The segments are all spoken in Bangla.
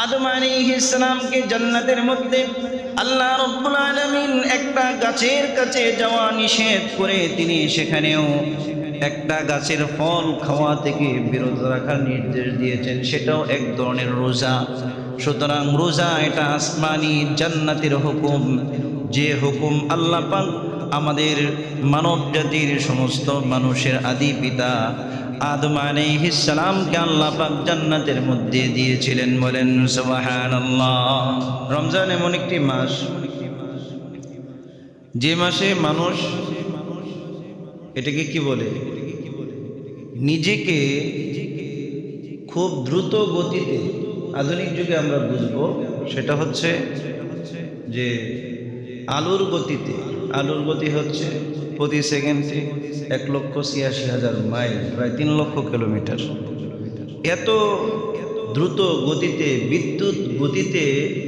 আদম আলাইহিস সালামকে জান্নাতের মধ্যে আল্লাহ রাব্বুল আলামিন একটা গাছের কাছে যাওয়া নিষেধ করে তিনি সেখানেও একটা গাছের ফল খাওয়া থেকে বিরত রাখার নির্দেশ দিয়েছেন, সেটাও এক ধরনের রোজা। সুতরাং রোজা এটা আসমানি জান্নাতের হুকুম, যে হুকুম আল্লাহ পাক আমাদের মানব জাতির সমস্ত মানুষের আদি পিতা আদম আলাইহিস সালামকে আল্লাহ পাক জান্নাতের মধ্যে দিয়েছিলেন। বলেন সুবহানাল্লাহ। রমজান এমন একটি মাস, যে মাসে মানুষ এটাকে কি বলে, নিজেকে খুব দ্রুত গতিতে, আধুনিক যুগে আমরা বুঝবো সেটা হচ্ছে যে আলোর গতিতে, আলোর গতি হচ্ছে প্রতি সেকেন্ডে 1,86,000 মাইল, প্রায় 3 লক্ষ কিলোমিটার। এত দ্রুত গতিতে, বিদ্যুৎ গতিতে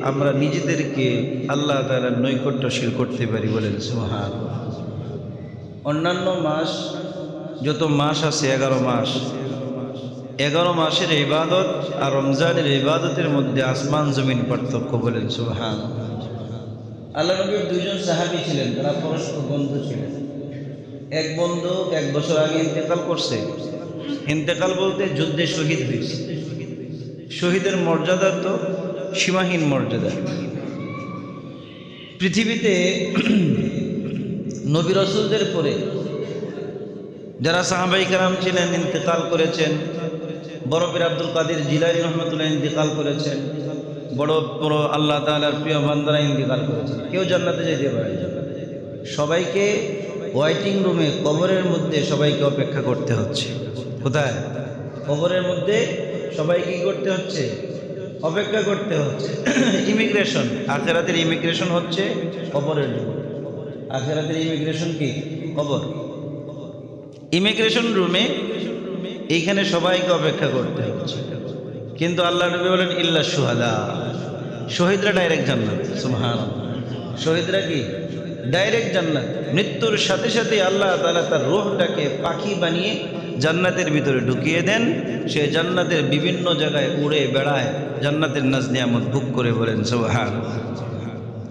আমরা নিজেদেরকে আল্লাহ তাআলার নৈকট্যশীল করতে পারি। বলেন সুবহানাল্লাহ। অন্যান্য মাস, যত মাস আছে 11 মাস, 11 মাসের ইবাদত আর রমজানের ইবাদতের মধ্যে আসমান জমিন পার্থক্য। বলেন সুবহানাল্লাহ। আল্লাহ নবীর দুইজন সাহাবী ছিলেন, তারা পরস্পর বন্ধু ছিলেন। এক বন্ধু 1 বছর আগে ইন্তেকাল করছে। ইন্তেকাল বলতে যুদ্ধে শহীদ হয়েছে। শহীদের মর্যাদা তো সীমাহীন মর্যাদা। পৃথিবীতে নবী রাসূলদের পরে যারা সাহাবায়ে কেরাম ছিলেন ইন্তেকাল করেছেন। বড় পীর আব্দুল কাদের জিলানী রহমাতুল্লাহ ইন্তেকাল করেছেন। বড় বড় আল্লাহ তাআলার প্রিয় বান্দারা ইন্তেকাল করেছেন। কেউ জান্নাতে যেতে পারে না। সবাইকে ওয়েটিং রুমে, কবরের মধ্যে সবাইকে অপেক্ষা করতে হচ্ছে। কোথায়? কবরের মধ্যে সবাইকে কি করতে হচ্ছে? অপেক্ষা করতে হচ্ছে। ইমিগ্রেশন, আখিরাতের ইমিগ্রেশন হচ্ছে কবরের রুম। আখিরাতের ইমিগ্রেশন কি? কবর। ইমিগ্রেশন রুমে এইখানে সবাইকে অপেক্ষা করতে হচ্ছে। কিন্তু আল্লাহ নবী বলেন ইল্লা শুহাদা, শহীদরা ডাইরেক্ট জান্নাত। সুবহানাল্লাহ। শহীদরা কি? ডাইরেক্ট জান্নাত। মৃত্যুর সাথে সাথে আল্লাহ তাআলা তার রূহটাকে পাখি বানিয়ে জান্নাতের ভিতরে ঢুকিয়ে দেন। সে জান্নাতের বিভিন্ন জায়গায় উড়ে বেড়ায়, জান্নাতের নাজ নিয়ামত ভোগ করে। বলেন সুবহানাল্লাহ।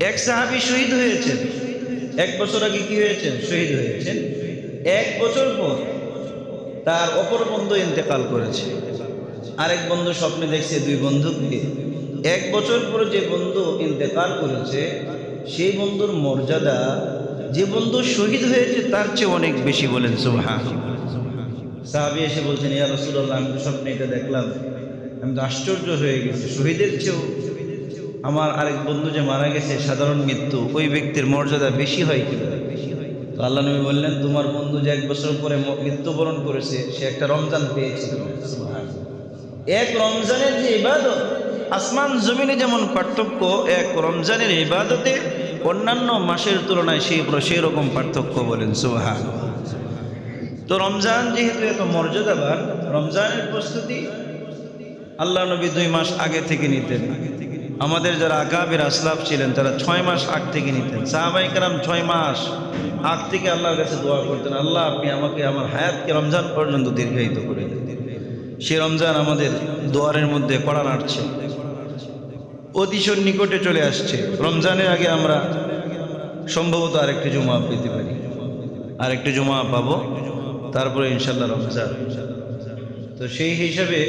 এক সাহাবী শহীদ হয়েছেন। 1 বছর আগে কি হয়েছেন? শহীদ হয়েছেন। 1 বছর পর তার অপর বন্ধু ইন্তেকাল করেছে। আরেক বন্ধু স্বপ্নে দেখছে 2 বন্ধুকে। 1 বছর পর যে বন্ধু ইন্তেকাল করেছে সেই বন্ধুর মর্যাদা যে বন্ধু শহীদ হয়েছে তার চেয়ে অনেক বেশি। বলেন সুবহানাল্লাহ। সাহাবী এসে বলছেন, ইয়া রাসূলুল্লাহ, আমি তো স্বপ্নে এটা দেখলাম, আমি তো আশ্চর্য হয়ে গেছি। শহীদের চেয়েও আমার আরেক বন্ধু যে মারা গেছে সাধারণ মৃত্যু, ওই ব্যক্তির মর্যাদা বেশি হয় কিনা? তো আল্লাহ নবী বললেন, তোমার বন্ধু যে 1 বছর পরে মৃত্যুবরণ করেছে সে একটা রমজান পেয়েছে। এক রমজানের যে ইবাদত, আসমান জমিনে যেমন পার্থক্য, এক রমজানের ইবাদতে অন্যান্য মাসের তুলনায় সেই রকম পার্থক্য। বলেন সুবহানাল্লাহ। তো রমজান যেহেতু এত মর্যাদাবান, রমজানের প্রস্তুতি আল্লাহ নবী 2 মাস আগে থেকে নিতেন। আমাদের যারা আকাবির আসলাফ ছিলেন তারা 6 মাস আগ থেকে নিতেন। সাহাবায়ে কেরাম 6 মাস আগ থেকে আল্লাহর কাছে দোয়া করতেন, আল্লাহ আপনি আমাকে আমার হায়াতকে রমজান পর্যন্ত দীর্ঘায়িত করে দেন। সে রমজান আমাদের দুয়ারের মধ্যে কড়া নাড়ছে, অতিশয় নিকটে চলে আসছে। রমজানের আগে আমরা সম্ভবত আরেকটি জুমা পেতে পারি, আরেকটি জুমা পাবো, তারপরে ইনশাল্লাহ রমজান। তো সেই হিসাবে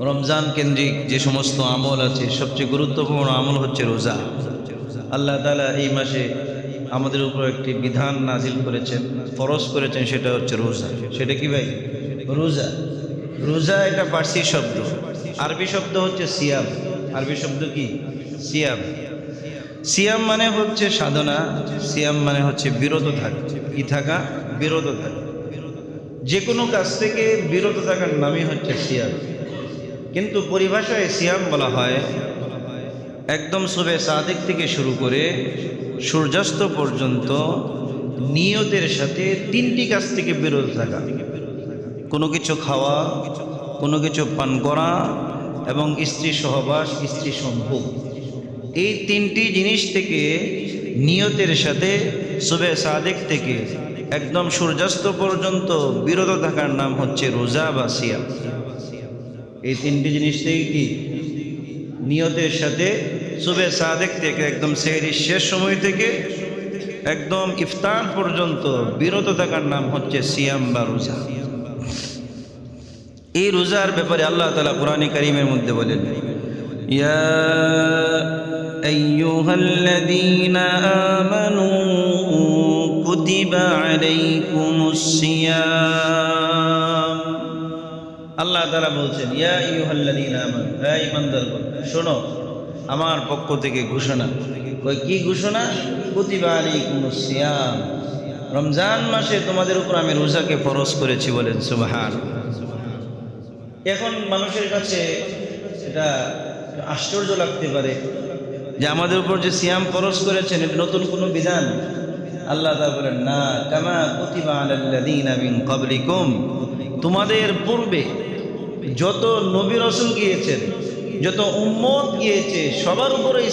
রমজান কেন্দ্রিক যে সমস্ত আমল আছে, সবচেয়ে গুরুত্বপূর্ণ আমল হচ্ছে রোজা। আল্লাহ তাআলা এই মাসে আমাদের উপর একটি বিধান নাজিল করেছেন, ফরজ করেছেন, সেটা হচ্ছে রোজা। সেটা কি ভাই? রোজা। রোজা একটা ফার্সি শব্দ, আরবি শব্দ হচ্ছে সিয়াম। আরবি শব্দ কি? সিয়াম। সিয়াম মানে হচ্ছে সাধনা, সিয়াম মানে হচ্ছে বিরত থাকা। কি থাকা? বিরত থাকা। যে কোনো কাজ থেকে বিরত থাকার নামই হচ্ছে সিয়াম। কিন্তু পরিভাষায় সিয়াম বলা হয় একদম সুবে সাদিক থেকে শুরু করে সূর্যাস্ত পর্যন্ত নিয়তের সাথে 3টি কাজ থেকে বিরত থাকা। কোনো কিছু খাওয়া, কোনো কিছু পান করা এবং স্ত্রী সহবাস, স্ত্রী সম্ভোগ, এই 3টি জিনিস থেকে নিয়তের সাথে সুবে সাদিক থেকে একদম সূর্যাস্ত পর্যন্ত বিরত থাকার নাম হচ্ছে রোজা বা সিয়াম। এই 3টি জিনিস থেকে কি নিয়তের সাথে সুবে সাদেক থেকে একদম সেহরির শেষ সময় থেকে একদম ইফতার পর্যন্ত বিরত থাকার নাম হচ্ছে সিয়াম বা রোজা। এই রোজার ব্যাপারে আল্লাহ তাআলা কোরআনে কারীমের মধ্যে বলেন, ইয়া আইয়ুহাল্লাযীনা আমানু কুতিবা আলাইকুমুস সিয়াম। আল্লাহ তাআলা বলছেন, ইয়া আইয়ুহাল্লাযীনা আমানু, হে ঈমানদারগণ শোনো, আমার পক্ষ থেকে ঘোষণা। কি ঘোষণা? কুতিবা আলাইকুমুস সিয়াম, রমজান মাসে তোমাদের উপর আমি রোজাকে ফরজ করেছি। বলেন সুবহানাল্লাহ। এখন মানুষের কাছে এটা আশ্চর্য লাগতে পারে যে আমাদের উপর যে সিয়াম ফরজ করেছেন এটা নতুন কোনো বিধান। আল্লাহ তাআলা বলেন, না, কামা কুতিবা আলাল্লাযীনা মিন ক্বাবলিকুম, তোমাদের পূর্বে যত নবী রাসূল গিয়েছেন, যত উম্মত গিয়েছে, সবার উপরেই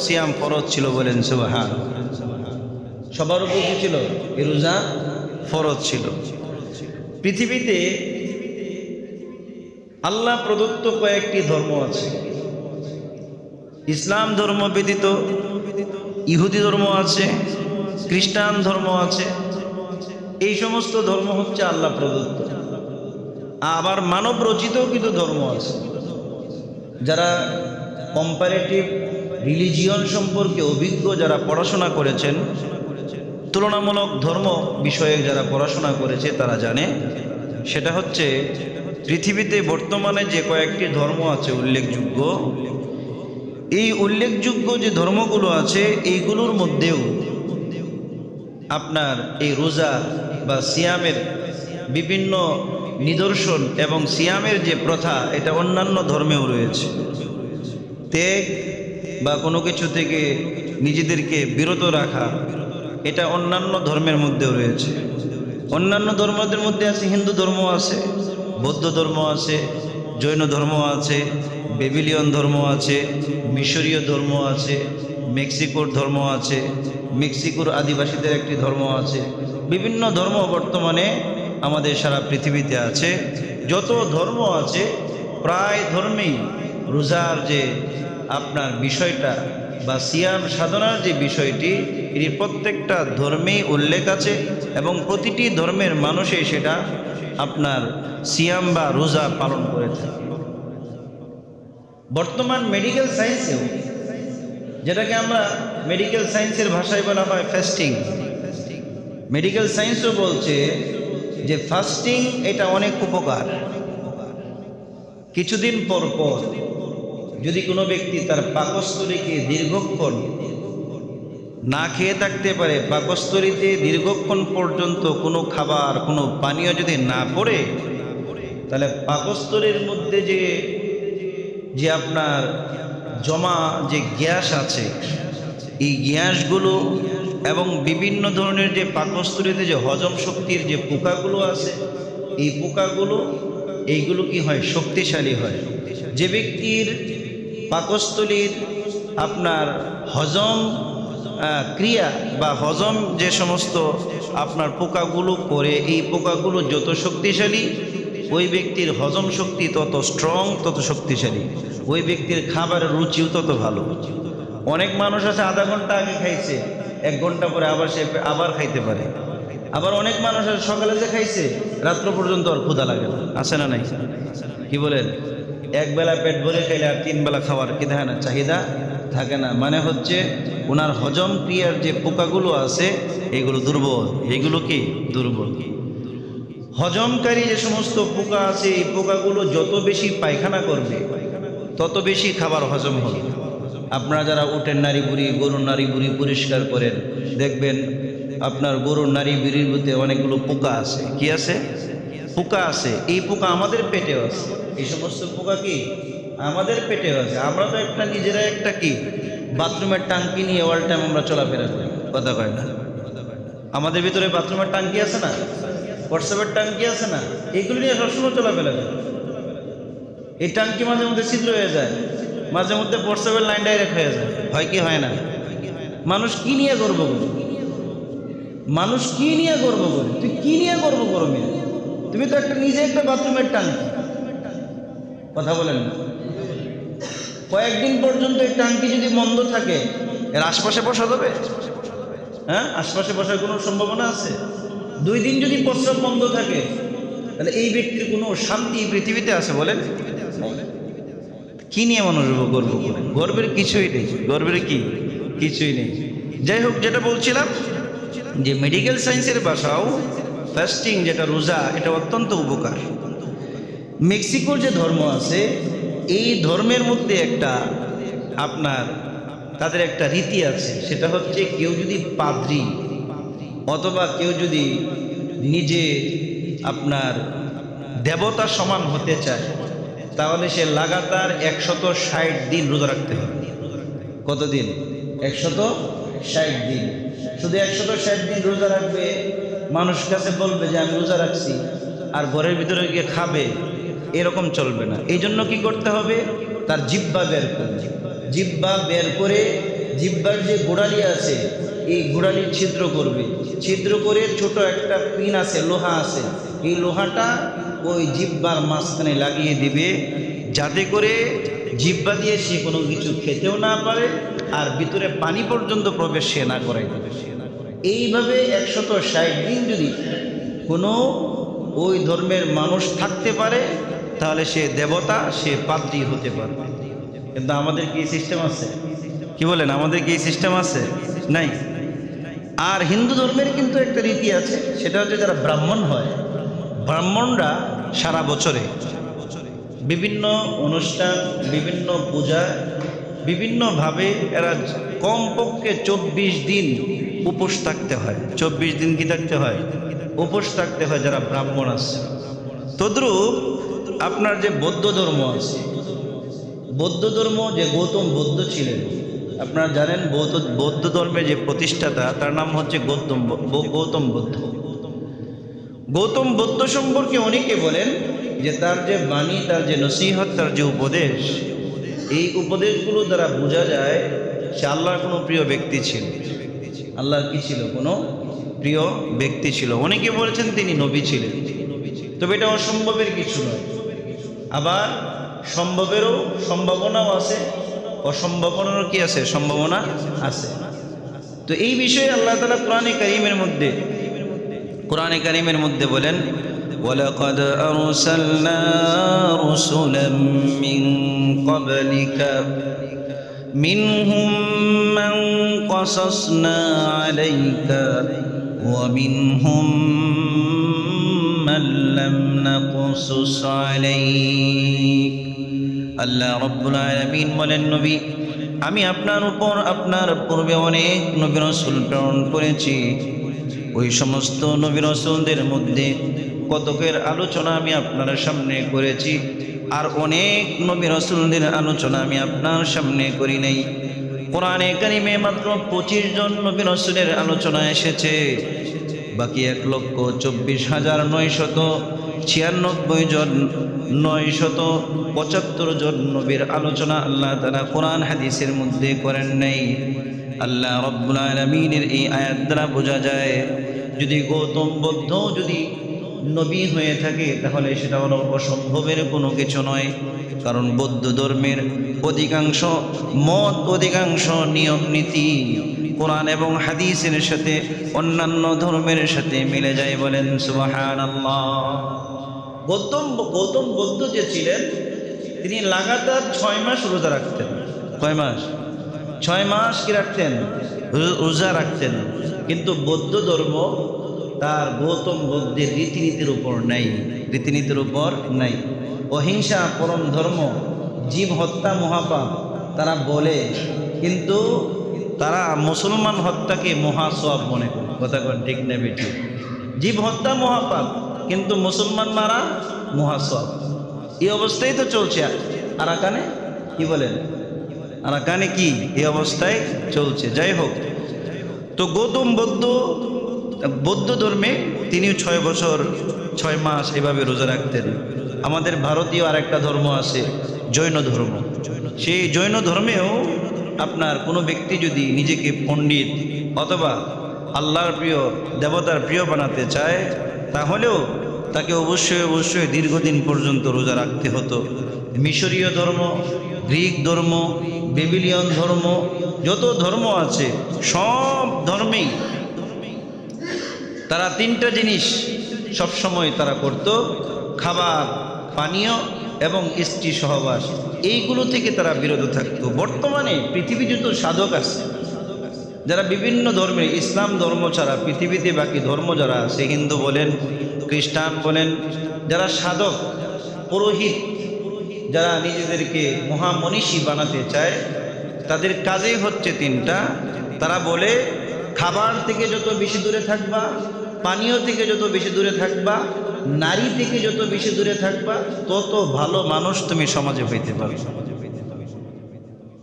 সিয়াম ফরজ ছিল। বলেন সুবহানাল্লাহ। সবার উপর কি ছিল? এই রোজা ফরজ ছিল। পৃথিবীতে আল্লাহ প্রদত্ত কয়েকটি ধর্ম আছে। ইসলাম ধর্ম ব্যতীত ইহুদি ধর্ম আছে, খ্রিস্টান ধর্ম আছে। এই সমস্ত ধর্ম হচ্ছে আল্লাহ প্রদত্ত। আবার মানব রচিতও কিন্তু ধর্ম আছে। যারা কম্পারেটিভ রিলিজিয়ন সম্পর্কে অভিজ্ঞ, যারা পড়াশোনা করেছেন, তুলনামূলক ধর্ম বিষয়ে যারা পড়াশোনা করেছে, তারা জানে সেটা হচ্ছে পৃথিবীতে বর্তমানে যে কয়েকটি ধর্ম আছে উল্লেখযোগ্য, এই উল্লেখযোগ্য যে ধর্মগুলো আছে এইগুলোর মধ্যেও আপনার এই রোজা বা সিয়ামের বিভিন্ন নিদর্শন এবং সিয়ামের যে প্রথা, এটা অন্যান্য ধর্মেও রয়েছে। ত্যাগ বা কোনো কিছু থেকে নিজেদেরকে বিরত রাখা, এটা অন্যান্য ধর্মের মধ্যেও রয়েছে। অন্যান্য ধর্মদের মধ্যে আছে হিন্দু ধর্ম আছে, বৌদ্ধ ধর্ম আছে, জৈন ধর্ম আছে, বেবিলিয়ন ধর্ম আছে, মিশরীয় ধর্ম আছে, মেক্সিকোর ধর্ম আছে, মেক্সিকোর আদিবাসীদের একটি ধর্ম আছে। বিভিন্ন ধর্ম বর্তমানে আমাদের সারা পৃথিবীতে আছে। যত ধর্ম আছে প্রায় ধর্মেই রোজার যে আপনার বিষয়টা বা সিয়াম সাধনার যে বিষয়টি, এর প্রত্যেকটা ধর্মেই উল্লেখ আছে এবং প্রতিটি ধর্মের মানুষই সেটা আপনার সিয়াম বা রোজা পালন করে থাকে। বর্তমান মেডিকেল সায়েন্সেও, যেটাকে আমরা মেডিকেল সায়েন্সের ভাষায় বলা হয় ফাস্টিং, মেডিকেল সায়েন্সও বলছে যে ফাস্টিং এটা অনেক উপকার। কিছুদিন পর পর যদি কোনো ব্যক্তি তার পাকস্থলীকে দীর্ঘক্ষণ না খেয়ে থাকতে পারে, পাকস্থলীতে দীর্ঘক্ষণ পর্যন্ত কোনো খাবার, কোনো পানীয় যদি না পড়ে, তাহলে পাকস্থলীর মধ্যে যে আপনার জমা যে গ্যাস আছে, এই গ্যাসগুলো এবং বিভিন্ন ধরনের যে পাকস্থলীতে যে হজম শক্তির যে পোকাগুলো আছে, এই পোকাগুলো এইগুলো কি হয়? শক্তিশালী হয়। যে ব্যক্তির পাকস্থলীর আপনার হজম ক্রিয়া বা হজম যে সমস্ত আপনার পোকাগুলো করে, এই পোকাগুলো যত শক্তিশালী, ওই ব্যক্তির হজম শক্তি তত স্ট্রং, তত শক্তিশালী, ওই ব্যক্তির খাবারের রুচিও তত ভালো। অনেক মানুষ আছে আধা ঘন্টা আগে খাইছে, 1 ঘন্টা পরে আবার সে আবার খাইতে পারে। আবার অনেক মানুষ আছে সকালে যে খাইছে রাত্র পর্যন্ত আর ক্ষুধা লাগে না। আছে না নাই? কি বলেন? একবেলা পেট ভরে খাইলে আর 3 বেলা খাওয়ার কি থাকে না, চাহিদা থাকে না। মানে হচ্ছে ওনার হজম ক্রিয়ার যে পোকাগুলো আছে এগুলো দুর্বল। এগুলো কি দুর্বল? হজমকারী যে সমস্ত পোকা আছে, এই পোকাগুলো যত বেশি পায়খানা করবে তত বেশি খাবার হজম হবে। আপনারা যারা উটের নাড়ি বুড়ি, গরুর নাড়ি বুড়ি পরিষ্কার করেন, দেখবেন আপনার গরুর নাড়ি বুড়ির মধ্যে অনেকগুলো পোকা আছে। কি আছে? পোকা আছে। এই পোকা আমাদের পেটেও আছে। এই সমস্ত পোকা কি আমাদের পেটেও আছে। আমরা তো একটা নিজেরা একটা কি বাথরুমের টাঙ্কি নিয়ে অল টাইম আমরা চলাফেরা করি, কথা কয় না? আমাদের ভিতরে বাথরুমের টাঙ্কি আছে না, হোয়াটসঅ্যাপের টাঙ্কি আছে না, এইগুলো নিয়ে সবসময় চলাফেরা করে। এই টাঙ্কি মাঝে মধ্যে ছিদ্র হয়ে যায়, মাঝে মধ্যে হোয়াটসঅ্যাপের লাইন ডাইরেক্ট হয়ে যায়। হয় কি হয় না? মানুষ কি নিয়ে গর্ব করে? মানুষ কি নিয়ে গর্ব করে? তুই কি নিয়ে গর্ব করো মেয়ে? তুমি তো একটা নিজে একটা বাথরুমের টাঙ্কি, কথা বলেন না? কয়েকদিন পর্যন্ত এই টাঙ্কি যদি বন্ধ থাকে, এর আশপাশে বসা যাবে? হ্যাঁ, আশপাশে বসার কোনো সম্ভাবনা আছে? 2 দিন যদি প্রস্রাব বন্ধ থাকে, তাহলে এই ব্যক্তির কোনো শান্তি পৃথিবীতে আছে বলেন? কি নিয়ে মানুষ গর্ব করে? গর্বের কিছুই নেই। গর্বের কিছুই নেই। যাই হোক, যেটা বলছিলাম যে মেডিকেল সায়েন্সের ভাষাও ফাস্টিং, যেটা রোজা, এটা অত্যন্ত উপকার। মেক্সিকোর যে ধর্ম আছে, এই ধর্মের মধ্যে একটা আপনার তাদের একটা রীতি আছে, সেটা হচ্ছে কেউ যদি পাদ্রী অথবা কেউ যদি নিজে আপনার দেবতা সমান হতে চায়, তাহলে সে লাগাতার 160 দিন রোজা রাখতে হবে। কতদিন? 160 দিন। শুধু 160 দিন রোজা রাখবে, মানুষ কাছে বলবে যে আমি রোজা রাখছি, আর ঘরের ভিতরে গিয়ে খাবে, এরকম চলবে না। এই জন্য কি করতে হবে? তার জিহ্বা বের করবে। জিহ্বা বের করে জিহ্বার যে গোড়ালি আছে, এই গোড়ালির ছিদ্র করবে। ছিদ্র করে ছোট একটা পিন আছে, লোহা আছে, এই লোহাটা ওই জিহ্বার মাঝখানে লাগিয়ে দিবে, যাতে করে জিহ্বা দিয়ে সে কোনো কিছু খেতেও না পারে, আর ভিতরে পানি পর্যন্ত প্রবেশ সে না করে। এইভাবে 160 দিন যদি কোনো ওই ধর্মের মানুষ থাকতে পারে, তাহলে সে দেবতা, সে পাদ্রী হতে পারবে। কিন্তু আমাদের কি সিস্টেম আছে? কি বলেন, আমাদের কি সিস্টেম আছে? নাই। আর হিন্দু ধর্মের কিন্তু একটা রীতি আছে, সেটা হচ্ছে যারা ব্রাহ্মণ হয়, ব্রাহ্মণরা সারা বছরে বিভিন্ন অনুষ্ঠান, বিভিন্ন পূজা, বিভিন্নভাবে এরা কমপক্ষে 24 দিন উপোস থাকতে হয়। 24 দিন কি থাকতে হয়? উপোস থাকতে হয় যারা ব্রাহ্মণ আছে। তদ্রূপ আপনার যে বৌদ্ধ ধর্ম আছে, বৌদ্ধ ধর্ম, যে গৌতম বুদ্ধ ছিলেন, আপনারা জানেন বৌদ্ধ ধর্মের যে প্রতিষ্ঠাতা, তার নাম হচ্ছে গৌতম বুদ্ধ। গৌতম বুদ্ধ সম্পর্কে অনেকে বলেন যে তার যে বাণী, তার যে নসিহত, তার যে উপদেশ, এই উপদেশগুলো দ্বারা বোঝা যায় সে আল্লাহর কোনো প্রিয় ব্যক্তি ছিল। আল্লাহর কি ছিল? কোনো প্রিয় ব্যক্তি ছিল। অনেকে বলেছেন তিনি নবী ছিলেন। তবে এটা অসম্ভবের কিছু নয়। আবার সম্ভবেরও সম্ভাবনাও আছে, অসম্ভাবনারও কি আছে? সম্ভাবনা আছে। তো এই বিষয়ে আল্লাহ তাআলা কোরআনে কারীমের মধ্যে বলেন, ওয়ালাকাদ আরসালনা রুসুলাম মিন ক্বাবলিকা মিনহুম মান ক্বাসাসনা আলাইকা ওয়া মিনহুম মান লাম নাকসুস আলাইক। আল্লাহ রাব্বুল আলামিন বলেন, নবী, আমি আপনার উপর আপনার পূর্বে অনেক নবী রাসূল প্রেরণ করেছি। ওই সমস্ত নবী রাসূলদের মধ্যে কতকের আলোচনা আমি আপনার সামনে করেছি, আর অনেক নবী রাসূলদের আলোচনা আমি আপনার সামনে করি নাই। কোরআনে কারিমে মাত্র 25 জন নবী রাসূলের আলোচনা এসেছে। বাকি 1,24,996 জন, 975 জন নবীর আলোচনা আল্লাহ তাআলা কোরআন হাদিসের মধ্যে করেন নাই। আল্লাহ রাব্বুল আলামিনের এই আয়াত দ্বারা বোঝা যায়, যদি গৌতম বুদ্ধ যদি নবী হয়ে থাকে, তাহলে সেটা হলো অসম্ভবের কোনো কিছু নয়। কারণ বৌদ্ধ ধর্মের অধিকাংশ মত, অধিকাংশ নিয়ম নীতি কোরআন এবং হাদিসের সাথে, অন্যান্য ধর্মের সাথে মিলে যায়। বলেন সুবহানাল্লাহ। গৌতম বুদ্ধ যে ছিলেন, তিনি লাগাতার 6 মাস রোজা রাখতেন। কয় মাস? 6 মাস কি রাখতেন? রোজা রাখতেন। কিন্তু বৌদ্ধ ধর্ম তার গৌতম বুদ্ধের রীতিনীতির উপর নাই, রীতিনীতির উপর নাই। অহিংসা পরম ধর্ম, জীব হত্যা মহাপাপ তারা বলে, কিন্তু তারা মুসলমান হত্যাকে মহাসওয়াব মনে করে। কথা কোন ঠিক না বেটি? জীব হত্যা মহাপাপ, কিন্তু মুসলমান মারা মহাসওয়াব। এই অবস্থায় তো চলছে। আরাকানে কি বলেন? আরাকানে কি এই অবস্থায় চলছে। যাই হোক, তো গৌতম বৌদ্ধ ধর্মে তিনিও 6 বছর 6 মাস এভাবে রোজা রাখতেন। আমাদের ভারতীয় আরেকটা ধর্ম আছে, জৈন ধর্ম। সেই জৈন ধর্মেও আপনার কোনো ব্যক্তি যদি নিজেকে পণ্ডিত অথবা আল্লাহর প্রিয়, দেবতার প্রিয় বানাতে চায়, তাহলেও তাকে অবশ্যই দীর্ঘদিন পর্যন্ত রোজা রাখতে হতো। মিশরীয় ধর্ম, গ্রিক ধর্ম, বেবিলিয়ন ধর্ম, যত ধর্ম আছে সব ধর্মেই তারা তিনটা জিনিস সবসময় তারা করত: খাবার, পানীয় এবং স্ত্রী সহবাস। এইগুলো থেকে তারা বিরত থাকতো। বর্তমানে পৃথিবী যত সাধক আছে, যারা বিভিন্ন ধর্মের, ইসলাম ধর্ম ছাড়া পৃথিবীতে বাকি ধর্ম যারা আছে, হিন্দু বলেন, খ্রিস্টান বলেন, যারা সাধক, পুরোহিত, যারা নিজেদেরকে মহামনীষী বানাতে চায়, তাদের কাজেই হচ্ছে তিনটা। তারা বলে খাবার থেকে যত বেশি দূরে থাকবা, পানীয় থেকে যত বেশি দূরে থাকবা, নারী থেকে যত বেশি দূরে থাকবা, তত ভালো মানুষ তুমি সমাজে হইতে পারো।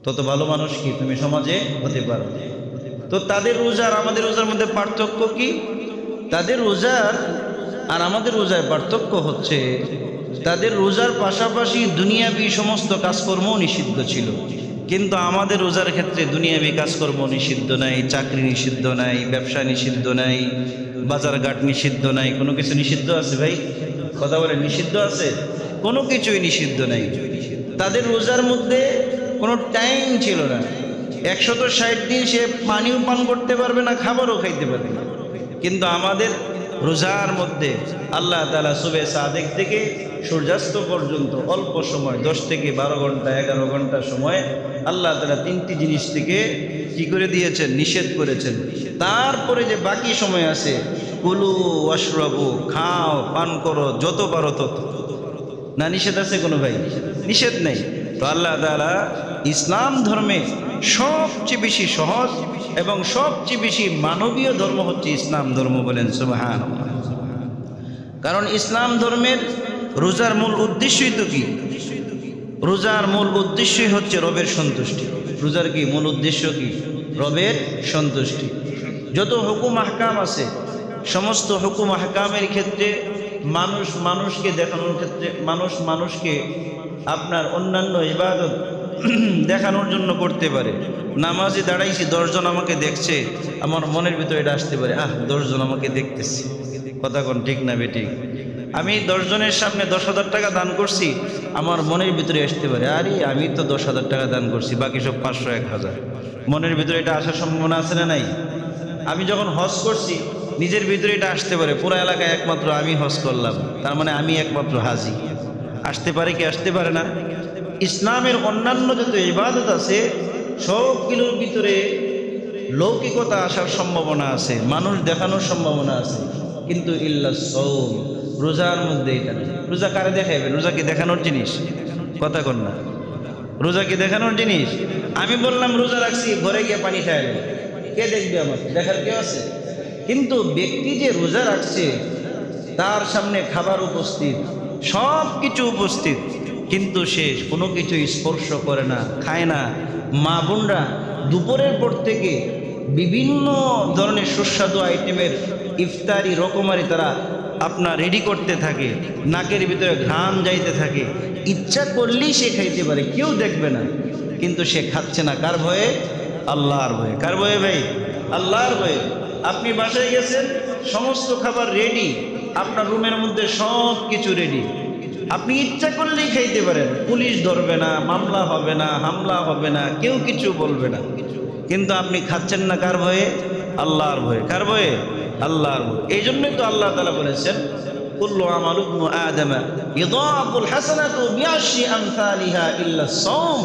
তত ভালো মানুষ কি তুমি সমাজে হতে পারো। তো তাদের রোজার আমাদের রোজার মধ্যে পার্থক্য কি? তাদের রোজার আর আমাদের রোজার পার্থক্য হচ্ছে, তাদের রোজার পাশাপাশি দুনিয়াবি সমস্ত কাজকর্ম নিষিদ্ধ ছিল, কিন্তু আমাদের রোজার ক্ষেত্রে দুনিয়াবি কাজকর্ম নিষিদ্ধ নাই, চাকরি নিষিদ্ধ নাই, ব্যবসা নিষিদ্ধ নাই, বাজারঘাট নিষিদ্ধ নাই। কোনো কিছু নিষিদ্ধ আছে ভাই? কথা বলে, নিষিদ্ধ আছে? কোনো কিছুই নিষিদ্ধ নাই। তাদের রোজার মধ্যে কোনো টাইম ছিল না। 160 দিন সে পানিও পান করতে পারবে না, খাবারও খাইতে পারবে না। কিন্তু আমাদের রোজার মধ্যে আল্লাহ তাআলা সুবে সাদেক থেকে সূর্যাস্ত পর্যন্ত অল্প সময়, 10 থেকে 12 ঘন্টা, 11 ঘন্টা সময় আল্লাহ তাআলা তিনটি জিনিস থেকে কি করে দিয়েছেন? নিষেধ করেছেন। তারপরে যে বাকি সময় আছে, কুলু ওয়াশরাবু, খাও, পান করো, যত পারো তত। না নিষেধ আছে কোনো ভাই? নিষেধ নেই। তো আল্লাহ তাআলা ইসলাম ধর্মে সবচেয়ে বেশি সহজ এবং সবচেয়ে বেশি মানবীয় ধর্ম হচ্ছে ইসলাম ধর্ম। বলেন সুবহানাল্লাহ। কারণ ইসলাম ধর্মের রোজার মূল উদ্দেশ্যই তো কি? রোজার মূল উদ্দেশ্যই হচ্ছে রবের সন্তুষ্টি। রোজার কি মূল উদ্দেশ্য? কি? রবের সন্তুষ্টি। যত হুকুম আহকাম আছে, সমস্ত হুকুম আহকামের ক্ষেত্রে মানুষ মানুষকে দেখানোর ক্ষেত্রে, মানুষ মানুষকে আপনার অন্যান্য ইবাদত দেখানোর জন্য করতে পারে। নামাজে দাঁড়াইছি, 10 জন আমাকে দেখছে, আমার মনের ভিতরে এটা আসতে পারে, 10 জন আমাকে দেখতেছে। কথা কোন ঠিক না বেঠিক? আমি 10 জনের সামনে 10,000 টাকা দান করছি, আমার মনের ভিতরে আসতে পারে, আরে আমি তো 10,000 টাকা দান করছি, বাকি সব 500, 1000। মনের ভিতরে এটা আসার সম্ভাবনা আছে না নাই? আমি যখন হজ করছি, নিজের ভিতরে এটা আসতে পারে, পুরো এলাকায় একমাত্র আমি হজ করলাম, তার মানে আমি একমাত্র হাজি। আসতে পারে কি? আসতে পারে না? ইসলামের অন্যান্য যত ইবাদত আছে সবগুলোর ভিতরে লৌকিকতা আসার সম্ভাবনা আছে, মানুষ দেখানোর সম্ভাবনা আছে, কিন্তু ইল্লা সওম, রোজার মধ্যে এটা নেই। রোজা কারে দেখাইবে? রোজা কি দেখানোর জিনিস? কথা কন না। রোজা কি দেখানোর জিনিস? আমি বললাম রোজা রাখছি, ঘরে গিয়ে পানি খাইল, কে দেখবে? আমার দেখার কেউ আছে? কিন্তু ব্যক্তি যে রোজা রাখছে, তার সামনে খাবার উপস্থিত, সব কিছু উপস্থিত, কিন্তু সে কোনো কিছু স্পর্শ করে না, খায় না। মা বোনরা দুপুরের পর থেকে বিভিন্ন ধরনের সুস্বাদু আইটেমের ইফতারি রকমারি তারা আপনার রেডি করতে থাকে, নাকের ভিতরে ঘ্রাণ যাইতে থাকে, ইচ্ছা করলেই সে খাইতে পারে, কেউ দেখবে না, কিন্তু সে খাচ্ছে না। কার ভয়ে? আল্লাহর ভয়ে। কার ভয়ে ভাই? আল্লাহর ভয়ে। আপনি বাসায় গেছেন, সমস্ত খাবার রেডি, আপনার রুমের মধ্যে সব কিছু রেডি, আপনি ইচ্ছা করলেই খাইতে পারেন, পুলিশ ধরবে না, মামলা হবে না, হামলা হবে না, কেউ কিছু বলবে না, কিন্তু আপনি খাচ্ছেন না। কার ভয়ে? আল্লাহর ভয়ে। কার ভয়ে? আল্লাহর ভয়ে। এই জন্যই তো আল্লাহ তাআলা বলেছেন, কুল্লু আমালু ইবনু আদম ইদাফুল হাসানাতু বিআশরি আমসালিহা ইল্লা সাওম।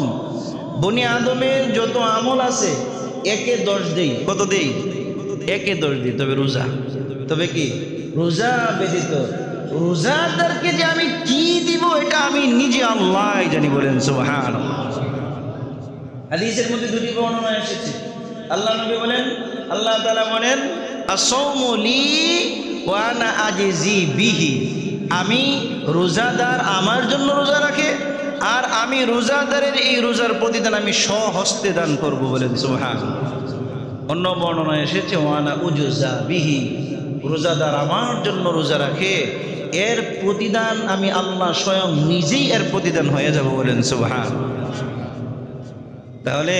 বনি আদমের যত আমল আছে একে 10 দেই। কত দেই? একে 10 দিই, তবে রোজা, তবে কি? রোজা ব্যতীত রোজাদারকে যে আমি কি দিব এটা আমি নিজে আল্লাহ জানি। বলেন সুবহানাল্লাহ। হাদিসের মধ্যে দুটি বর্ণনা এসেছে। আল্লাহ নবী বলেন, আল্লাহ তাআলা বলেন, আস-সাওমু লি ওয়া আনা আজজি বিহি। আমি রোজাদার আমার জন্য রোজা রাখে, আর আমি রোজাদারের এই রোজার প্রতিদান আমি স্বহস্তে দান করব। বলেন সুবহানাল্লাহ। অন্য বর্ণনা এসেছে, ওয়া আনা উজজা বিহি। রোজাদার আমার জন্য রোজা রাখে, এর প্রতিদান আমি আল্লাহ স্বয়ং নিজেই এর প্রতিদান হয়ে যাব। বলেন সুবহানাল্লাহ। তাহলে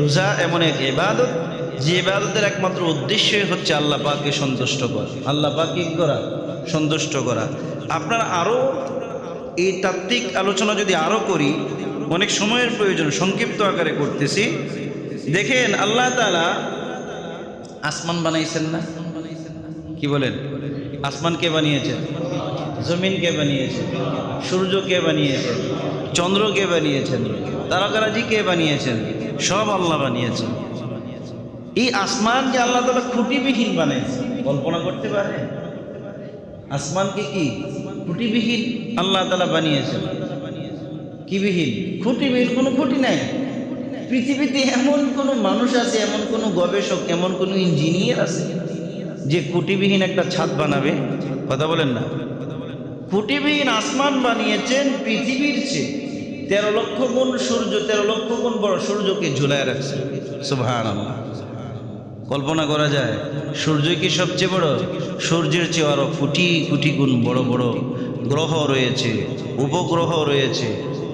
রোজা এমন এক ইবাদত, যে ইবাদতের একমাত্র উদ্দেশ্যই হচ্ছে আল্লাহ পাককে সন্তুষ্ট করা, আল্লাহ পাককে কি করা? সন্তুষ্ট করা। আপনার আরও এই তাত্ত্বিক আলোচনা যদি আরও করি, অনেক সময়ের প্রয়োজন, সংক্ষিপ্ত আকারে করতেছি। দেখেন আল্লাহ তাআলা আসমান বানাইছেন না? কি বলেন? আসমান কে বানিয়েছেন? জমিন কে বানিয়েছেন? সূর্য কে বানিয়েছেন? চন্দ্র কে বানিয়েছেন? তারকারাজি কে বানিয়েছেন? সব আল্লাহ বানিয়েছেন। এই আসমান যে আল্লাহ তাআলা খুঁটিবিহীন বানিয়েছেন, কল্পনা করতে পারেন? আসমানকে কি খুঁটিবিহীন আল্লাহ তাআলা বানিয়েছেন? কি বিহীন? খুঁটিবিহীন, কোনো খুঁটি নাই। পৃথিবীতে এমন কোনো মানুষ আছে, এমন কোনো গবেষক, এমন কোনো ইঞ্জিনিয়ার আছে যে খুঁটিবিহীন একটা ছাদ বানাবে? কথা বলেন না। খুঁটিবিহীন আসমান বানিয়েছেন পৃথিবীর চেয়ে 13 লক্ষ গুণ সূর্য, 13 লক্ষ গুণ বড় সূর্যকে ঝুলায় রাখছে। সুবহানাল্লাহ। কল্পনা করা যায়? সূর্য কি সবচেয়ে বড়? সূর্যের চেয়ে আরো কোটি কোটি গুণ বড় বড় গ্রহ রয়েছে, উপগ্রহ রয়েছে,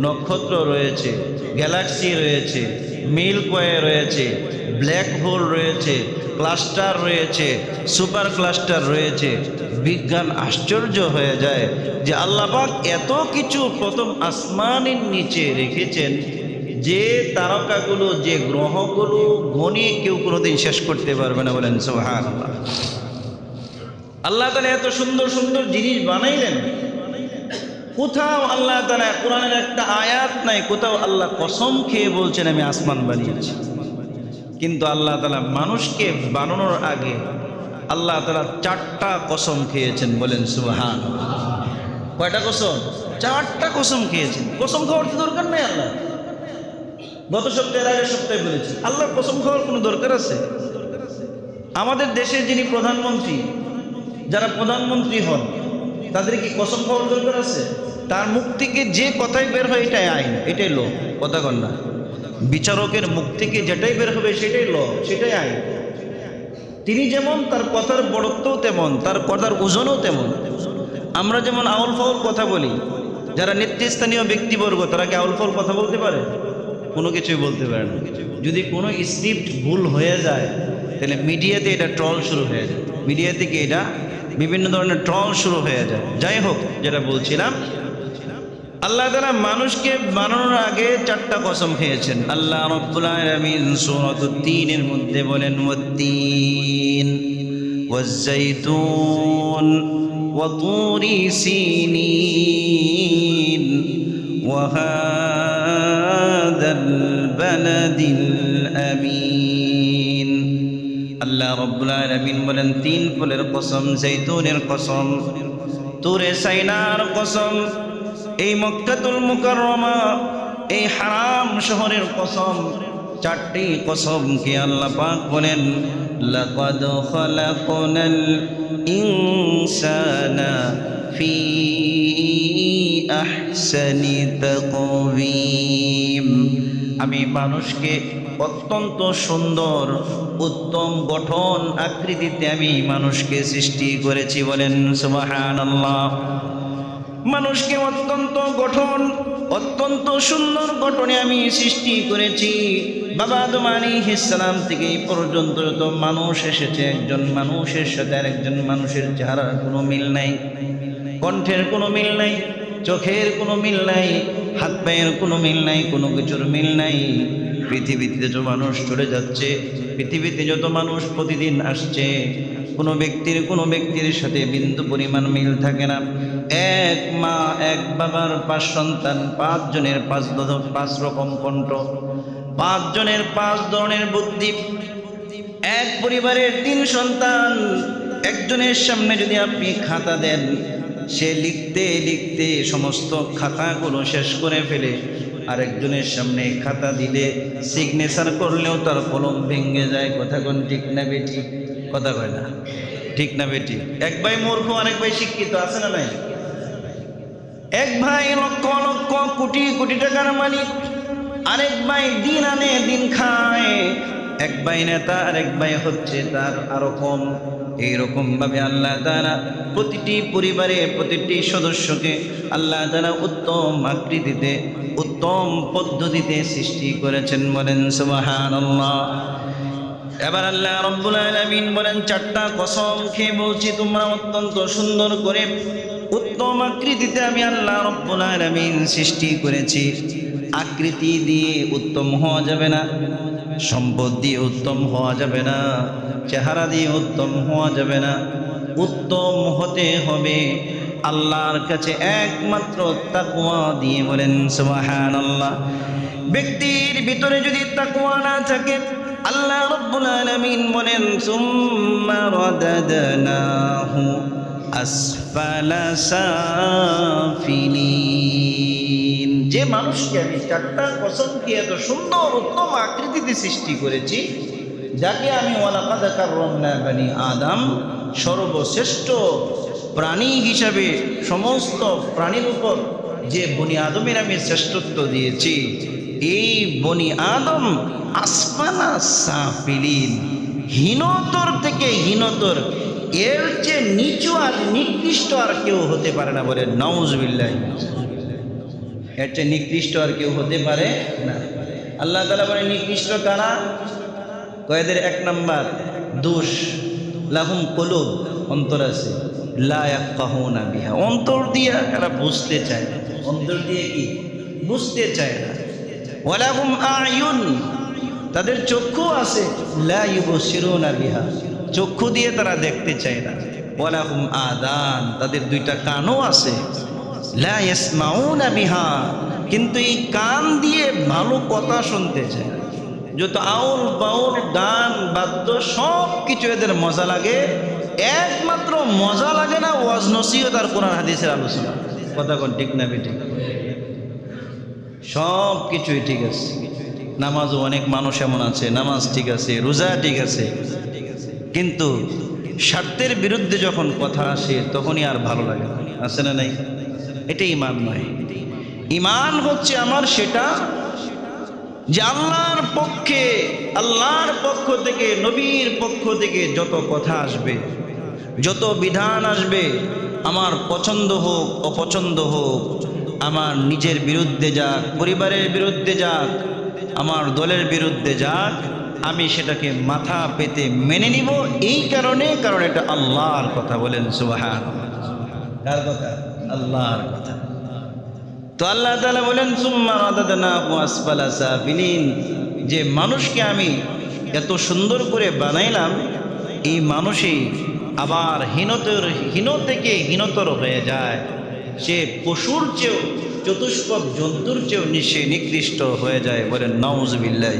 নক্ষত্র রয়েছে, গ্যালাক্সি রয়েছে, মিল্কি ওয়ে রয়েছে, ব্ল্যাক হোল রয়েছে, ক্লাস্টার রয়েছে, সুপার ক্লাস্টার রয়েছে। বিজ্ঞান আশ্চর্য হয়ে যায় যে আল্লাহ পাক এত কিছু প্রথম আসমানের নিচে রেখেছেন যে তারকাগুলো, যে গ্রহগুলো গণে কেউ কোনোদিন শেষ করতে পারবে না। বলেন সুবহানাল্লাহ। আল্লাহ তাআলা এত সুন্দর সুন্দর জিনিস বানাইলেন, কোথাও আল্লাহ তাআলা কোরআনের একটা আয়াত নাই, কোথাও আল্লাহ কসম খেয়ে বলছেন আমি আসমান বানিয়েছি। কিন্তু আল্লাহ তাআলা মানুষকে বানানোর আগে আল্লাহ তাআলা 4টা কসম খেয়েছেন। বলেন সুবহানাল্লাহ। কয়টা কসম? 4টা কসম খেয়েছেন। কসম খাওয়ার তো দরকার নেই। আল্লাহ গত সপ্তাহের আগের সপ্তাহে বলেছি, আল্লাহর কসম খাওয়ার কোনো দরকার আছে? আমাদের দেশের যিনি প্রধানমন্ত্রী, যারা প্রধানমন্ত্রী হন, তাদের কি কসম খাওয়ার দরকার আছে? তার মুখ থেকে যে কথাই বের হয় এটাই আইন, এটাই ল। কথা কন না? বিচারকের মুখ থেকে যেটাই বের হবে সেটাই ল, সেটাই আইন। তিনি যেমন, তার কথার বড়ত্বও তেমন, তার কথার ওজনও তেমন। আমরা যেমন আউল ফাউল কথা বলি, যারা নেতৃস্থানীয় ব্যক্তিবর্গ তারা কি আউল ফাউল কথা বলতে পারে? কোনো কিছুই বলতে পারে না। যদি কোনো স্ক্রিপ্ট ভুল হয়ে যায় তাহলে মিডিয়াতে এটা ট্রল শুরু হয়ে যায়, মিডিয়া থেকে এটা বিভিন্ন ধরনের ট্রল শুরু হয়ে যায়। যাই হোক, যেটা বলছিলাম, আল্লাহ তাআলা মানুষকে বানানোর আগে 4টা কসম খেয়েছেন। আল্লাহ রাব্বুল আলামিন সূরাতুত তিনের মধ্যে বলেন ওয়াত-তিন ওয়াজ-যাইতুন ওয়া তুরি সিনিন ওয়া হাদাল বালাদিল আমিন। আল্লাহ রাব্বুল আলামিন বলেন 3 ফুলের কসম, জাইতুনের কসম, তুরে সাইনার কসম, এই মক্কাতুল মুকাররমা, এই হারাম শহরের কসম। 4টি কসম কে আল্লাহ পাক বলেন লাকাদ খালাকনাল ইনসানা ফি আহসানি তাকওয়িম। আমি মানুষকে অত্যন্ত সুন্দর, উত্তম গঠন আকৃতিতে আমি মানুষকে সৃষ্টি করেছি। বলেন সুবহানাল্লাহ। মানুষকে অত্যন্ত গঠন, অত্যন্ত সুন্দর গঠনে আমি সৃষ্টি করেছি। বাবা আদম আলাইহিস সালাম থেকে এই পর্যন্ত যত মানুষ এসেছে, একজন মানুষের সাথে আরেকজন মানুষের চেহারার কোনো মিল নাই, কণ্ঠের কোনো মিল নাই, চোখের কোনো মিল নাই, হাত পায়ের কোনো মিল নাই, কোনো কিছুর মিল নাই। পৃথিবীতে যত মানুষ চলে যাচ্ছে, পৃথিবীতে যত মানুষ প্রতিদিন আসছে, কোনো ব্যক্তির সাথে বিন্দু পরিমাণ মিল থাকে না। এক মা এক বাবার 5 সন্তান, 5 জনের 5 রকম কণ্ঠ, 5 জনের 5 ধরনের বুদ্ধি। এক পরিবারের 3 সন্তান, একজনের সামনে যদি আপনি খাতা দেন, সে লিখতে লিখতে সমস্ত খাতাগুলো শেষ করে ফেলে। আরেকজনের সামনে খাতা দিলে সিগনেচার করলেও তার কলম ভেঙে যায়। কথা কোন ঠিক না বেটি? কথা কয় না, ঠিক না বেটি? এক ভাই মূর্খ, আরেক ভাই শিক্ষিত, আছে না নাই? এক ভাই লক্ষ লক্ষ কোটি কোটি টাকার মালিক, আরেক ভাই দিন আনে দিন খায়। এক ভাই নেতা, আরেক ভাই হচ্ছে তার আরো কম। এইরকম ভাবে আল্লাহ তাআলা প্রতিটি পরিবারে প্রতিটি সদস্যকে আল্লাহ তাআলা উত্তম আকৃতিতে, উত্তম পদ্ধতিতে সৃষ্টি করেছেন। বলেন সুবহানাল্লাহ। এবার আল্লাহ রাব্বুল আলামিন বলেন 4টা কসম খেয়ে বলছি, তোমরা অত্যন্ত সুন্দর করে উত্তম আকৃতিতে আমি আল্লাহ রাব্বুল আলামিন সৃষ্টি করেছি। আকৃতি দিয়ে উত্তম হওয়া যাবে না, সম্পদ দিয়ে উত্তম হওয়া যাবে না, চেহারা দিয়ে উত্তম হওয়া যাবে না। উত্তম হতে হবে আল্লাহর কাছে একমাত্র তাকওয়া দিয়ে। বলেন সুবহানাল্লাহ। ব্যক্তির ভিতরে যদি তাকওয়া না থাকে, আল্লাহ রাব্বুল আলামিন বলেন সুম্মা রাদাদনাহু আসফালা সাফিলিন। যে মানুষকে আমি চারটা কসমকে এত সুন্দর উত্তম আকৃতিতে সৃষ্টি করেছি, যাকে আমি ওয়ালাকাদ কাররামনা বানি আদম, সর্বশ্রেষ্ঠ প্রাণী হিসাবে সমস্ত প্রাণীর উপর যে বনি আদমের আমি শ্রেষ্ঠত্ব দিয়েছি, এই বনি আদম আসফালা সাফিলিন, হীনতর থেকে হীনতর, এর যে নিচু আর নিকৃষ্ট আর কেউ হতে পারে না। বলে নাউজুবিল্লাহ। এর চেয়ে নিকৃষ্ট আর কেউ হতে পারে না। আল্লাহ তাআলা বলে নিকৃষ্ট কারা? কয়েদের এক নাম্বার দোষ, লাহুম কুলুব, অন্তর আছে, লা ইয়াফকাহুনা বিহা, অন্তর দিয়ে এরা বুঝতে চায় না। অন্তর দিয়ে কি বুঝতে চায় না। ওয়ালাহুম আয়ুন, তাদের চক্ষু আছে, লা ইউবসিরুনা বিহা, চক্ষু দিয়ে তারা দেখতে চায় না। ওয়ালাহুম আদান, তাদের দুইটা কানও আছে, লা ইয়াসমাউনা বিহা, কিন্তু এই কান দিয়ে ভালো কথা শুনতে চায় না। যত আউল বাউল গান বাদ্য সব কিছু এদের মজা লাগে, একমাত্র মজা লাগে না ওয়াজ নসিহত আর কোরআন হাদিসের আলোচনা। কথা কোন ঠিক না বেঠিক? সব কিছুই ঠিক আছে, নামাজও অনেক মানুষ এমন আছে, নামাজ ঠিক আছে, রোজা ঠিক আছে, কিন্তু স্বার্থের বিরুদ্ধে যখন কথা আসে তখনই আর ভালো লাগে না। আছে না নাই? এটা ঈমান নয়। ঈমান হচ্ছে আমার সেটা যে আল্লাহর পক্ষে, আল্লাহর পক্ষ থেকে, নবীর পক্ষ থেকে যত কথা আসবে, যত বিধান আসবে, আমার পছন্দ হোক অপছন্দ হোক, আমার নিজের বিরুদ্ধে যাক, পরিবারের বিরুদ্ধে যাক, আমার দলের বিরুদ্ধে যাক, আমি সেটাকে মাথা পেতে মেনে নিব। এই কারণে, কারণ এটা আল্লাহর কথা। বলেন সুবহানাল্লাহ। কার কথা? আল্লাহর কথা। তো আল্লাহ তাআলা বলেন সুম্মা রাদাদনাহু আসফালা সাফিলিন, যে মানুষকে আমি এত সুন্দর করে বানাইলাম, এই মানুষই আবার হীন থেকে হীনতর হয়ে যায়। সে পশুর চেয়েও, চতুষ্পদ জন্তুর চেয়েও নিকৃষ্ট হয়ে যায়। বলেন নাউজুবিল্লাহ।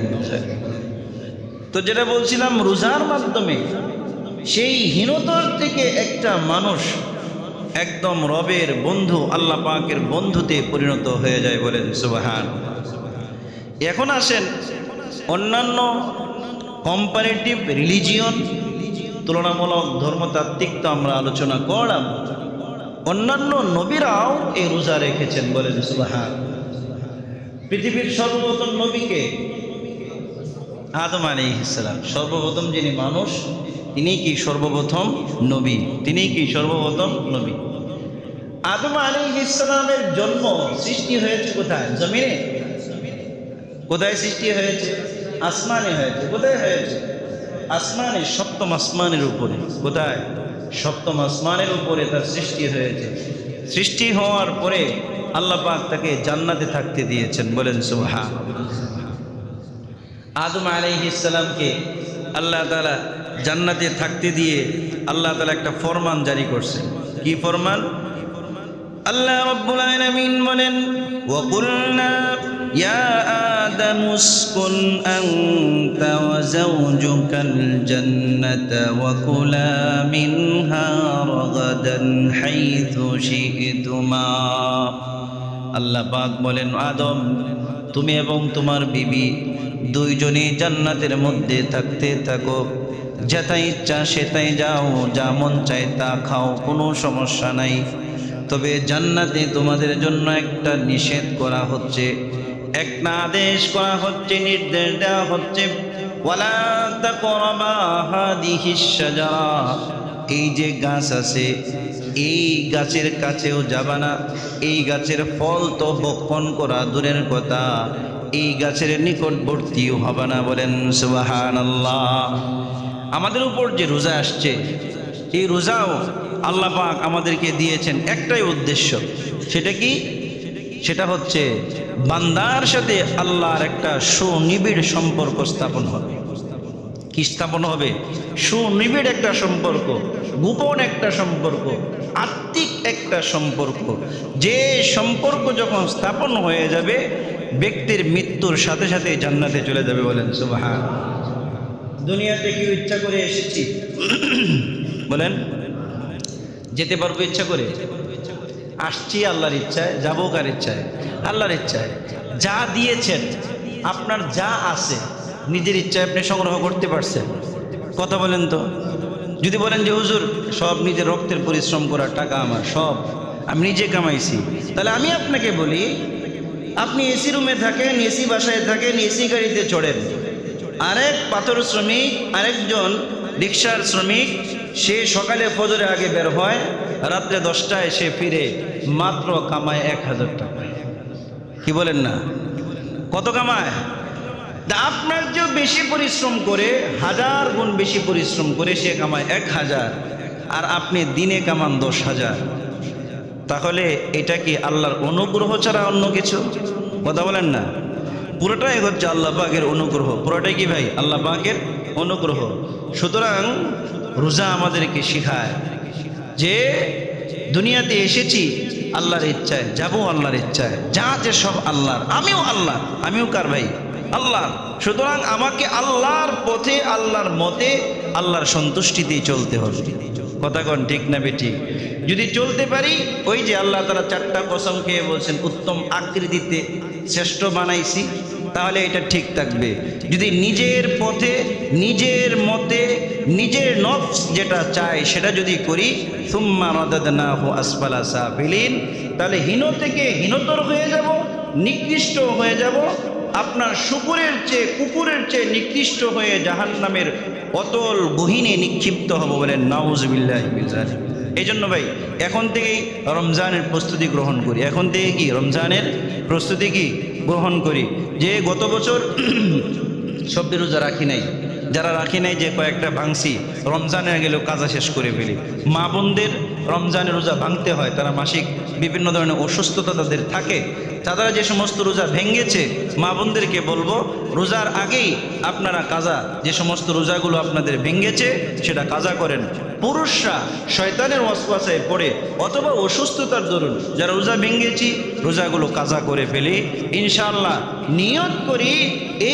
তো যেটা বলছিলাম, রোজার মাধ্যমে সেই হীনতর থেকে একটা মানুষ একদম রবের বন্ধু, আল্লাহ পাকের বন্ধুতে পরিণত হয়ে যায়। বলেন সুবহানাল্লাহ। এখন আসেন, অন্যান্য কম্পারেটিভ রিলিজিয়ন, তুলনামূলক ধর্মতাত্ত্বিক তো আমরা আলোচনা করলাম, অন্যান্য নবীরাও এই রোজা রেখেছেন। বলেন সুবহানাল্লাহ। পৃথিবীর সর্বপ্রথম নবীকে আদম আলাইহিস সালাম, সর্বপ্রথম যিনি মানুষ, তিনি কি সর্বপ্রথম নবী? তিনি কি সর্বপ্রথম নবী? আদম আলাইহিস সালামের জন্ম, সৃষ্টি হয়েছে কোথায়? জমিনে। কোথায় সৃষ্টি হয়েছে? আসমানে হয়েছে। কোথায় হয়েছে? আসমানে, সপ্তম আসমানের উপরে। কোথায়? সপ্তম আসমানের উপরে তার সৃষ্টি হয়েছে। সৃষ্টি হওয়ার পরে আল্লাহ পাক তাকে জান্নাতে থাকতে দিয়েছেন। বলেন সুবহানাল্লাহ। আদম আলাইহিস সালামকে আল্লাহ তাআলা জান্নাতে থাকতে দিয়ে আল্লাহ তাআলা একটা ফরমান জারি করছেন। কি ফরমান? আল্লাহ রাব্বুল আলামিন বলেন ওয়া কুলনা ইয়া আদম উসকুন আনতা ওয়া যাওজুকাল জান্নাতা ওয়া কুলা মিনহা রাগাদান হাইথু শি'তুমা। আল্লাহ পাক বলেন, আদম, তুমি এবং তোমার বিবি দুইজনই জান্নাতের মধ্যে থাকতে থাকো, যেটাই ইচ্ছা সেটাই যাও, যা মন চায় তা খাও, কোনো সমস্যা নাই। তবে জান্নাতে তোমাদের জন্য একটা নিষেধ করা হচ্ছে, একটা আদেশ করা হচ্ছে, নির্দেশ দেওয়া হচ্ছে, ওয়ালা তাকরাবা হাদিহিস শাজারা, এই যে গাছ আছে এই গাছের কাছেও যাবা না, এই গাছের ফল তো ভক্ষণ করা দূরের কথা, এই গাছের নিকটবর্তীও হবে না। বলেন সুবহানাল্লাহ। আমাদের উপর যে রোজা আসছে, এই রোজাও আল্লাহ পাক আমাদেরকে দিয়েছেন একটাই উদ্দেশ্য। সেটা কি? সেটা হচ্ছে বান্দার সাথে আল্লাহর একটা সুনিবিড় সম্পর্ক স্থাপন হবে। কি স্থাপন হবে? সুনিবিড় একটা সম্পর্ক, গোপন একটা সম্পর্ক, আত্মিক একটা সম্পর্ক। যে সম্পর্ক যখন স্থাপন হয়ে যাবে, ব্যক্তির মৃত্যুর সাথে সাথে জান্নাতে চলে যাবে। বলেন সুবহানাল্লাহ। দুনিয়াতে কি ইচ্ছা করে এসেছি? বলেন, যেতে পারবো ইচ্ছা করে? আসছি আল্লাহর ইচ্ছায়, যাবো কার ইচ্ছায়? আল্লাহর ইচ্ছায়। যা দিয়েছেন, আপনার যা আছে, নিজের ইচ্ছায় আপনি সংগ্রহ করতে পারছেন? কথা বলেন তো। যদি বলেন যে হুজুর সব নিজের রক্তের পরিশ্রম করা টাকা আমার, সব আমি নিজে কামাইছি, তাহলে আমি আপনাকে বলি, আপনি এসি রুমে থাকেন, এসি বাসায় থাকেন, এসি গাড়িতে চড়েন, আরেক পাথর শ্রমিক, আরেকজন রিক্সার শ্রমিক, সে সকালে ফজরে আগে বের হয়, রাত্রে 10টায় সে ফিরে, মাত্র কামায় 1000 টাকা। কি বলেন না? কত কামায়? আপনার চেয়েও বেশি পরিশ্রম করে, 1000 গুণ বেশি পরিশ্রম করে সে কামায় 1000, আর আপনি দিনে কামান 10,000। তাহলে এটা কি আল্লাহর অনুগ্রহ ছাড়া অন্য কিছু? কথা বলেন না। পুরোটাই হচ্ছে আল্লাহ পাকের অনুগ্রহ। পুরোটাই কি ভাই? আল্লাহ পাকের অনুগ্রহ। সুতরাং রোজা আমাদেরকে শেখায় যে দুনিয়াতে এসেছি আল্লাহর ইচ্ছায়, যাবো আল্লাহর ইচ্ছায়, যা যে সব আল্লাহর, আমিও আল্লাহ। আমিও কার ভাই? আল্লাহ। সুতরাং আমাকে আল্লাহর পথে, আল্লাহর মতে, আল্লাহর সন্তুষ্টিতেই চলতে হবে। কথা কন ঠিক না বেঠিক? যদি চলতে পারি, ওই যে আল্লাহ তাআলা 4টা কসম খেয়ে বলছেন উত্তম আকৃতিতে শ্রেষ্ঠ বানাইছি, তাহলে এটা ঠিক থাকবে। যদি নিজের পথে, নিজের মতে, নিজের নফস যেটা চায় সেটা যদি করি, সুম্মা রাদাদনাহু আসফালা সাফিলিন, তাহলে হীন থেকে হীনতর হয়ে যাব, নিকৃষ্ট হয়ে যাব, আপনার শুকুরের চেয়ে, কুকুরের চেয়ে নিকৃষ্ট হয়ে জাহান্নামের অতল গহীনে নিক্ষিপ্ত হব। বলেন নাউযুবিল্লাহি মিন যালিক। এই জন্য ভাই এখন থেকেই রমজানের প্রস্তুতি গ্রহণ করি। এখন থেকে কি রমজানের প্রস্তুতি কি গ্রহণ করি। যে গত বছর সব রোজা রাখি নাই, যারা রাখি নাই, যে কয়েকটা ভাঙছি, রমজানে গেলেও কাজা শেষ করে ফেলি। মা বোনদের রমজানের রোজা ভাঙতে হয়, তারা মাসিক বিভিন্ন ধরনের অসুস্থতা তাদের থাকে। তারা যে সমস্ত রোজা ভেঙেছে, মা বোনদেরকে বলবো রোজার আগেই আপনারা কাজা, যে সমস্ত রোজাগুলো আপনাদের ভেঙেছে সেটা কাজা করেন। পুরুষরা শয়তানের ওয়াসওয়াসায় পড়ে অথবা অসুস্থতার দরুন যারা রোজা ভেঙেছি, রোজাগুলো কাজা করে ফেলি। ইনশাআল্লাহ নিয়ত করি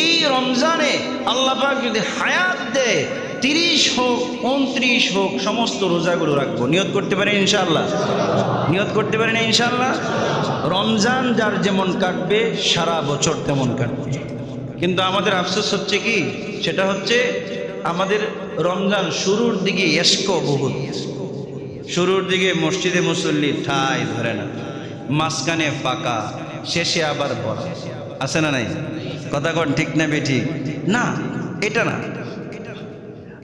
এই রমজানে আল্লাহ পাক যদি হায়াত দেয়, 30 হোক 29 হোক, সমস্ত রোজাগুলো রাখবো। নিয়ত করতে পারেন ইনশাআল্লাহ? নিয়ত করতে পারেন ইনশাআল্লাহ? রমজান যার যেমন কাটবে, সারা বছর তেমন কাটবে। কিন্তু আমাদের আফসোস হচ্ছে কি, সেটা হচ্ছে আমাদের রমজান শুরুর দিকে এশক বহুত, শুরুর দিকে মসজিদে মুসল্লি ঠাই ধরে না, মাঝখানে ফাঁকা, শেষে আবার ভরা। আছে না নাই? কথা কন ঠিক না বেঠিক? না, এটা না।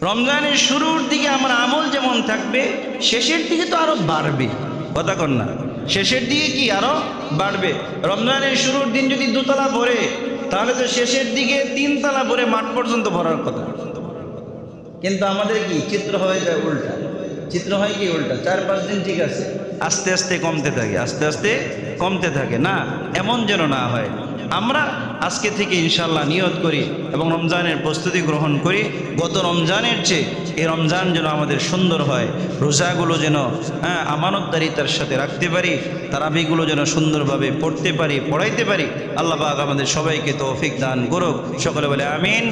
রমজানের শুরুর দিকে আমার আমল যেমন থাকবে, শেষের দিকে তো আরো বাড়বে। কথা কন না? শেষের দিকে কি আরো বাড়বে। রমজানের শুরুর দিন যদি 2 তলা ভরে, তাহলে তো শেষের দিকে 3 তলা ভরে মাঠ পর্যন্ত ভরার কথা। কিন্তু আমাদের কি চিত্র হয়ে যায় উল্টা। চিত্র হয় কি উল্টা। 4-5 দিন ঠিক আছে, আস্তে আস্তে কমতে থাকে, আস্তে আস্তে কমতে থাকে। না, এমন যেন না হয়। আমরা আজকে থেকে ইনশাআল্লাহ নিয়ত করি এবং রমজানের প্রস্তুতি গ্রহণ করি। গত রমজানের চেয়ে এই রমজান যেন আমাদের সুন্দর হয়। রোজাগুলো যেন আমানতদারিতার সাথে রাখতে পারি, তারাবিগুলো যেন সুন্দরভাবে পড়তে পারি, পড়াইতে পারি। আল্লাহ পাক আমাদের সবাইকে তৌফিক দান করুক। সকলে বলে আমিন।